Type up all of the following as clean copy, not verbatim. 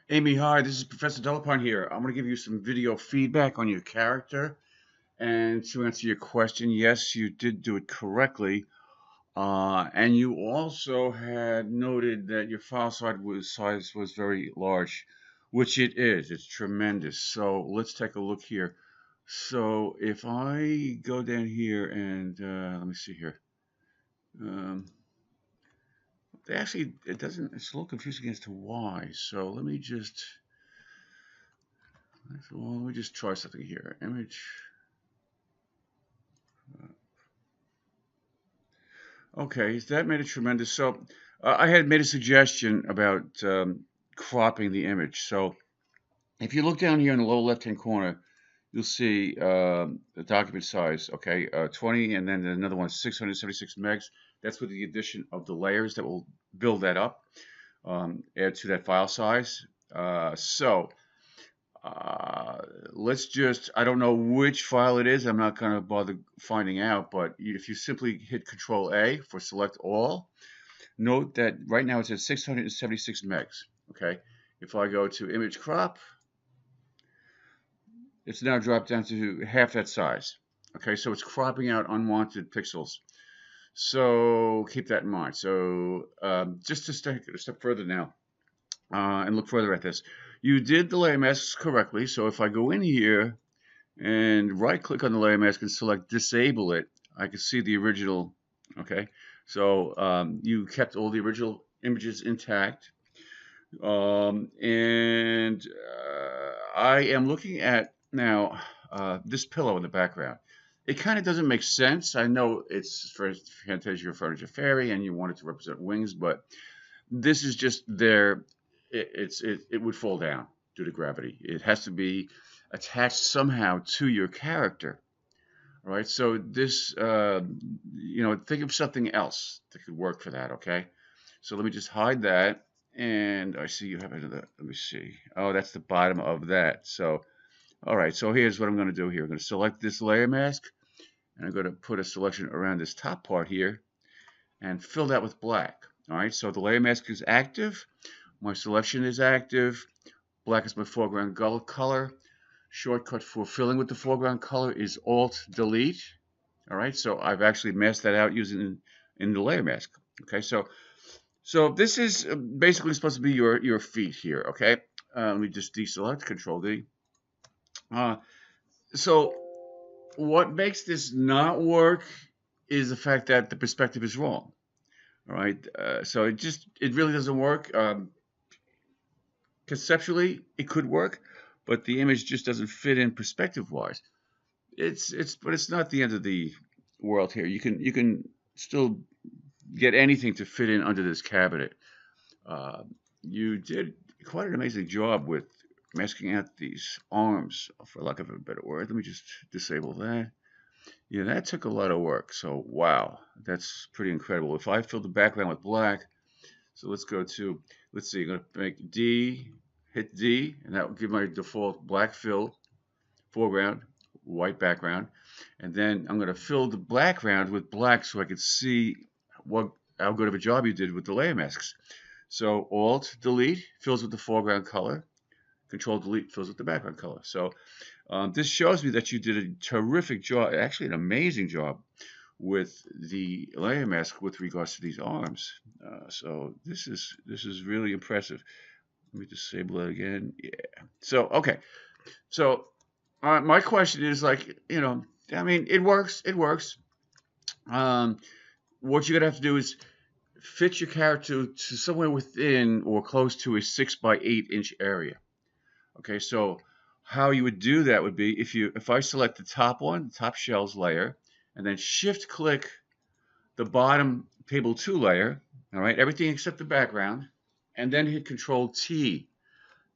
Amy, hi, this is Professor Delapine here. I'm going to give you some video feedback on your character. And to answer your question, yes, you did do it correctly. And you also had noted that your file size was very large, which it is. It's tremendous. So let's take a look here. So if I go down here and let me see here. Um, it doesn't, it's a little confusing as to why. So let me just try something here. Image. Okay, that made it tremendous. So I had made a suggestion about cropping the image. So if you look down here in the lower left-hand corner, you'll see the document size. Okay, 20, and then another one, 676 megs. That's with the addition of the layers that will build that up, add to that file size. So Uh, let's just, I don't know which file it is. I'm not going to bother finding out, but if you simply hit Control A for select all, note that right now it's at 676 megs. Okay. If I go to image crop, it's now dropped down to half that size. Okay. So it's cropping out unwanted pixels. So keep that in mind. So just to take it a step further now, and look further at this. You did the layer masks correctly. So if I go in here and right click on the layer mask and select disable it, I can see the original. Okay, so you kept all the original images intact. And I am looking at now this pillow in the background. It kind of doesn't make sense. I know it's for Fantasia Furniture Fairy and you want it to represent wings, but this is just there. It would fall down due to gravity. It has to be attached somehow to your character. All right. So this, think of something else that could work for that. Okay. So let me just hide that. And I see you have another. Let me see. Oh, that's the bottom of that. So, all right. So here's what I'm going to do here. I'm going to select this layer mask, and I'm going to put a selection around this top part here and fill that with black. All right. So the layer mask is active. My selection is active. Black is my foreground color. Shortcut for filling with the foreground color is Alt Delete. All right, so I've actually masked that out using in the layer mask. Okay, so this is basically supposed to be your feet here. Okay, let me just deselect, Control D. Uh, so what makes this not work is the fact that the perspective is wrong. All right, so it really doesn't work. Conceptually, it could work, but the image just doesn't fit in perspective wise. But it's not the end of the world here. You can still get anything to fit in under this cabinet. Uh, you did quite an amazing job with masking out these arms, for lack of a better word. Let me just disable that. Yeah, that took a lot of work. So wow, that's pretty incredible. If I fill the background with black, so let's see, I'm gonna make D, hit D, and that will give my default black fill foreground, white background, and then I'm going to fill the background with black so I can see what how good of a job you did with the layer masks. So Alt Delete fills with the foreground color, Control Delete fills with the background color. So this shows me that you did a terrific job, actually an amazing job with the layer mask with regards to these arms. So this is really impressive. Let me disable it again. Yeah. So okay. So my question is like, I mean, it works. It works. Um, what you're gonna have to do is fit your character to somewhere within or close to a 6 by 8 inch area. Okay, so how you would do that would be if I select the top one, the top shells layer, and then shift click the bottom table 2 layer, all right, everything except the background, and then hit Control T.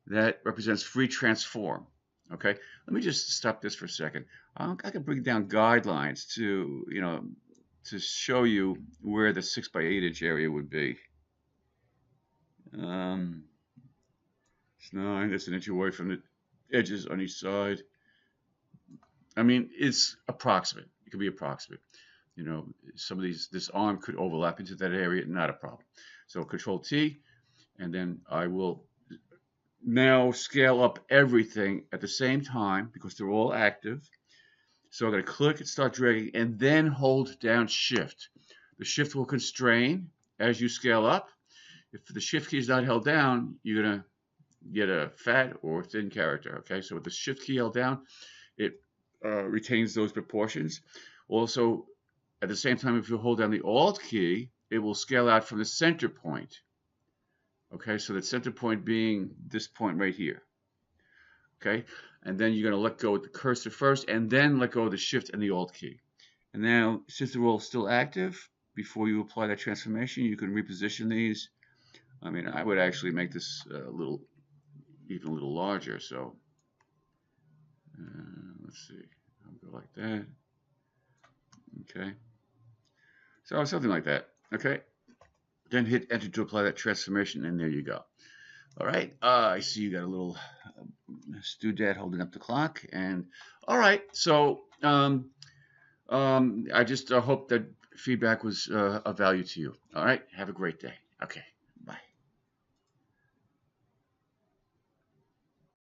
That represents free transform. Okay, let me just stop this for a second. I can bring down guidelines to show you where the 6 by 8 inch area would be. Um, it's 9. That's an inch away from the edges on each side. I mean, it's approximate. It could be approximate. Some of this arm could overlap into that area. Not a problem. So Control T, and then I will now scale up everything at the same time because they're all active. So I'm going to click and start dragging and then hold down Shift. The Shift will constrain as you scale up. If the Shift key is not held down, you're going to get a fat or thin character. Okay, so with the Shift key held down, it retains those proportions. Also, at the same time, if you hold down the Alt key, it will scale out from the center point. Okay, so the center point being this point right here. Okay, and then you're going to let go of the cursor first and then let go of the Shift and the Alt key. And now, since they're all still active, before you apply that transformation, you can reposition these. I mean, I would actually make this even a little larger. So let's see, I'll go like that. Okay, so something like that. Okay, then hit Enter to apply that transformation, and there you go. All right, I see you got a little Dad holding up the clock, and all right, so I just hope that feedback was of value to you. All right, have a great day. Okay.